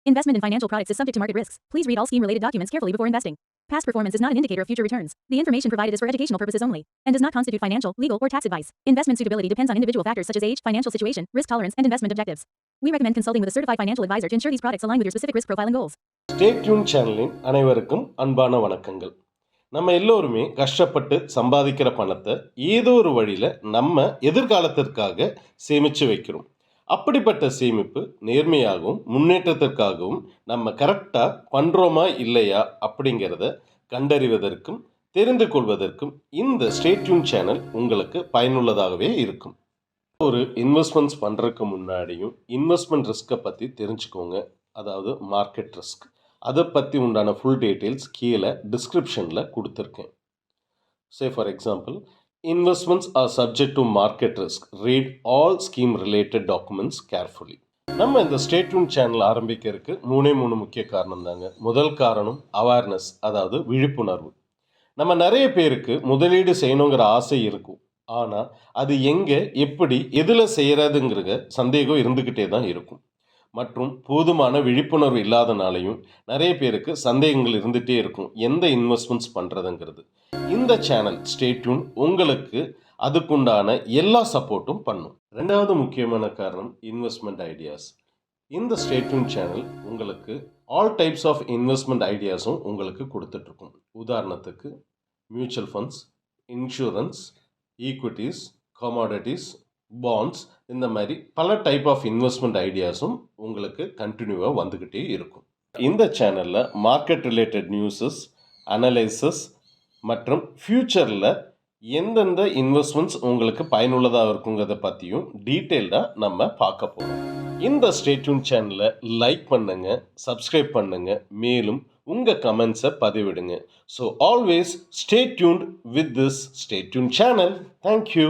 Investment in financial products is subject to market risks. Please read all scheme-related documents carefully before investing. Past performance is not an indicator of future returns. The information provided is for educational purposes only and does not constitute financial, legal, or tax advice. Investment suitability depends on individual factors such as age, financial situation, risk tolerance, and investment objectives. We recommend consulting with a certified financial advisor to ensure these products align with your specific risk profile and goals. Stay tuned சேனலின் அனைவருக்கும் அன்பான வணக்கங்கள். நம்ம எல்லோருமே கஷ்டப்பட்டு சம்பாதிக்கிற பணத்தை ஏதோ ஒரு வழியில் நம்ம எதிர்காலத்திற்காக சேமித்து வைக்கிறோம். அப்படிப்பட்ட சேமிப்பு நேர்மையாகவும் முன்னேற்றத்திற்காகவும் நம்ம கரெக்டாக பண்ணுறோமா இல்லையா அப்படிங்கிறத கண்டறிவதற்கும் தெரிந்து கொள்வதற்கும் இந்த ஸ்டே டியூன் சேனல் உங்களுக்கு பயனுள்ளதாகவே இருக்கும். ஒரு இன்வெஸ்ட்மெண்ட்ஸ் பண்ணுறதுக்கு முன்னாடியும் இன்வெஸ்ட்மெண்ட் ரிஸ்க்கை பற்றி தெரிஞ்சுக்கோங்க. அதாவது மார்க்கெட் ரிஸ்க், அதை பற்றி உண்டான ஃபுல் டீட்டெயில்ஸ் கீழே டிஸ்கிரிப்ஷனில் கொடுத்துருக்கேன். Say for example, investments R subject to market risk, read all scheme related documents carefully. நம்ம இந்த ஸ்டே டியூன் சேனல் ஆரம்பிக்கிறதுக்கு மூணு முக்கிய காரணம் தாங்க. முதல் காரணம் அவேர்னஸ், அதாவது விழிப்புணர்வு. நம்ம நிறைய பேருக்கு முதலீடு செய்யணுங்கிற ஆசை இருக்கும், ஆனால் அது எங்கே, எப்படி, எதில் செய்கிறதுங்கிற சந்தேகம் இருந்துக்கிட்டே தான் இருக்கும். மற்றும் போதுமான விழிப்புணர்வு இல்லாதனாலையும் நிறைய பேருக்கு சந்தேகங்கள் இருந்துகிட்டே இருக்கும், எந்த இன்வெஸ்ட்மெண்ட்ஸ் பண்ணுறதுங்கிறது. இந்த சேனல் ஸ்டே டியூன் உங்களுக்கு அதுக்குண்டான எல்லா சப்போர்ட்டும் பண்ணும். ரெண்டாவது முக்கியமான காரணம் இன்வெஸ்ட்மெண்ட் ஐடியாஸ். இந்த ஸ்டே டியூன் சேனல் உங்களுக்கு ஆல் டைப்ஸ் ஆஃப் இன்வெஸ்ட்மெண்ட் ஐடியாஸும் உங்களுக்கு கொடுத்துட்ருக்கும். உதாரணத்துக்கு mutual funds, insurance, equities, commodities, bonds, இந்த மாதிரி பல டைப் ஆஃப் இன்வெஸ்ட்மெண்ட் ஐடியாஸும் உங்களுக்கு கண்டினியூவாக வந்துக்கிட்டே இருக்கும். இந்த சேனலில் மார்க்கெட் ரிலேட்டட் நியூஸஸ், அனலைசஸ் மற்றும் ஃப்யூச்சரில் எந்தெந்த இன்வெஸ்ட்மெண்ட்ஸ் உங்களுக்கு பயனுள்ளதாக இருக்குங்கிறத பற்றியும் டீட்டெயில்டாக நம்ம பார்க்க போகிறோம். இந்த ஸ்டே டியூன் சேனலை லைக் பண்ணுங்கள், சப்ஸ்கிரைப் பண்ணுங்கள், மேலும் உங்கள் கமெண்ட்ஸை பதிவிடுங்க. So always stay tuned with this stay tune channel. Thank you.